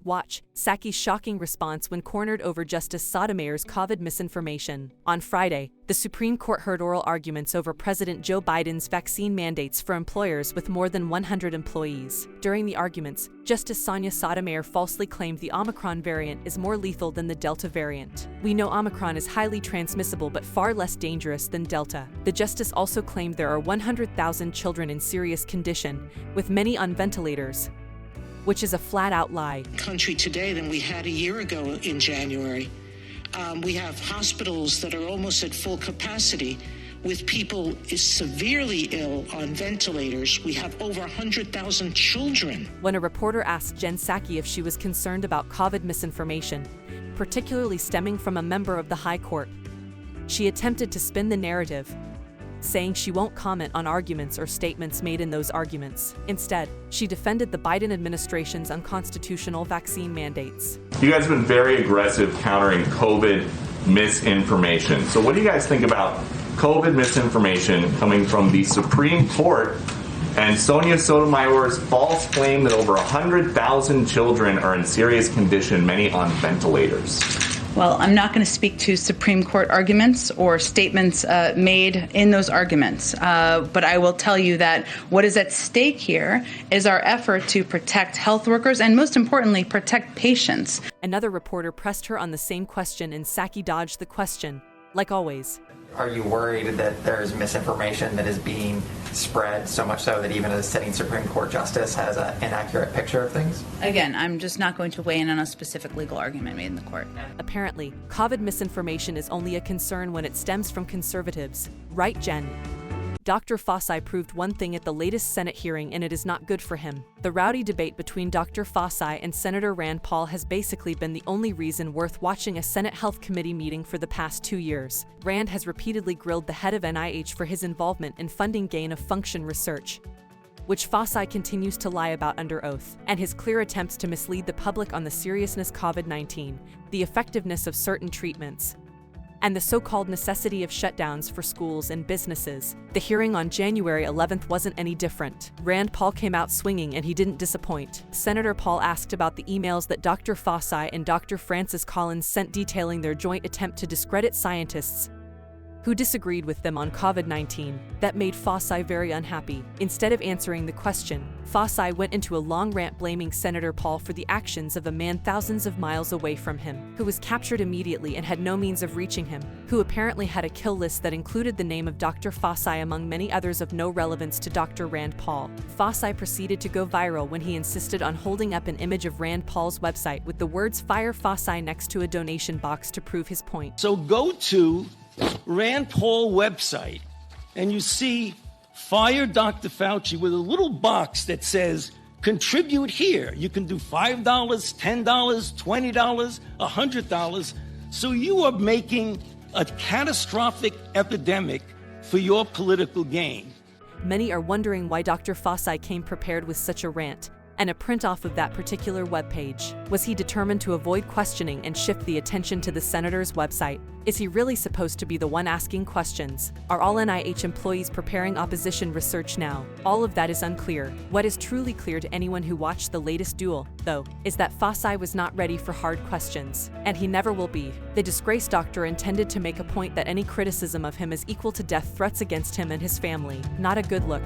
Watch Psaki's shocking response when cornered over Justice Sotomayor's COVID misinformation. On Friday, the Supreme Court heard oral arguments over President Joe Biden's vaccine mandates for employers with more than 100 employees. During the arguments, Justice Sonia Sotomayor falsely claimed the Omicron variant is more lethal than the Delta variant. We know Omicron is highly transmissible but far less dangerous than Delta. The justice also claimed there are 100,000 children in serious condition, with many on ventilators, which is a flat-out lie. Country today than we had a year ago in January. We have hospitals that are almost at full capacity with people severely ill on ventilators. We have over 100,000 children. When a reporter asked Jen Psaki if she was concerned about COVID misinformation, particularly stemming from a member of the High Court, she attempted to spin the narrative, saying she won't comment on arguments or statements made in those arguments. Instead, she defended the Biden administration's unconstitutional vaccine mandates. You guys have been very aggressive countering COVID misinformation. So what do you guys think about COVID misinformation coming from the Supreme Court and Sonia Sotomayor's false claim that over 100,000 children are in serious condition, many on ventilators? Well, I'm not going to speak to Supreme Court arguments or statements made in those arguments, but I will tell you that what is at stake here is our effort to protect health workers and, most importantly, protect patients. Another reporter pressed her on the same question, and Psaki dodged the question, like always. Are you worried that there's misinformation that is being spread, so much so that even a sitting Supreme Court justice has an inaccurate picture of things? Again, I'm just not going to weigh in on a specific legal argument made in the court. Apparently, COVID misinformation is only a concern when it stems from conservatives. Right, Jen? Dr. Fauci proved one thing at the latest Senate hearing, and it is not good for him. The rowdy debate between Dr. Fauci and Senator Rand Paul has basically been the only reason worth watching a Senate Health Committee meeting for the past 2 years. Rand has repeatedly grilled the head of NIH for his involvement in funding gain-of-function research, which Fauci continues to lie about under oath, and his clear attempts to mislead the public on the seriousness of COVID-19, the effectiveness of certain treatments, and the so-called necessity of shutdowns for schools and businesses. The hearing on January 11th wasn't any different. Rand Paul came out swinging, and he didn't disappoint. Senator Paul asked about the emails that Dr. Fauci and Dr. Francis Collins sent detailing their joint attempt to discredit scientists who disagreed with them on COVID-19. That made Fauci very unhappy. Instead of answering the question, Fauci went into a long rant blaming Senator Paul for the actions of a man thousands of miles away from him, who was captured immediately and had no means of reaching him, who apparently had a kill list that included the name of Dr. Fauci among many others of no relevance to Dr. Rand Paul. Fauci proceeded to go viral when he insisted on holding up an image of Rand Paul's website with the words "Fire Fauci" next to a donation box to prove his point. So go to Rand Paul website and you see Fire Dr. Fauci with a little box that says contribute here. You can do $5, $10, $20, $100. So you are making a catastrophic epidemic for your political gain. Many are wondering why Dr. Fauci came prepared with such a rant and a print off of that particular webpage. Was he determined to avoid questioning and shift the attention to the senator's website? Is he really supposed to be the one asking questions? Are all NIH employees preparing opposition research now? All of that is unclear. What is truly clear to anyone who watched the latest duel, though, is that Fauci was not ready for hard questions, and he never will be. The disgraced doctor intended to make a point that any criticism of him is equal to death threats against him and his family. Not a good look.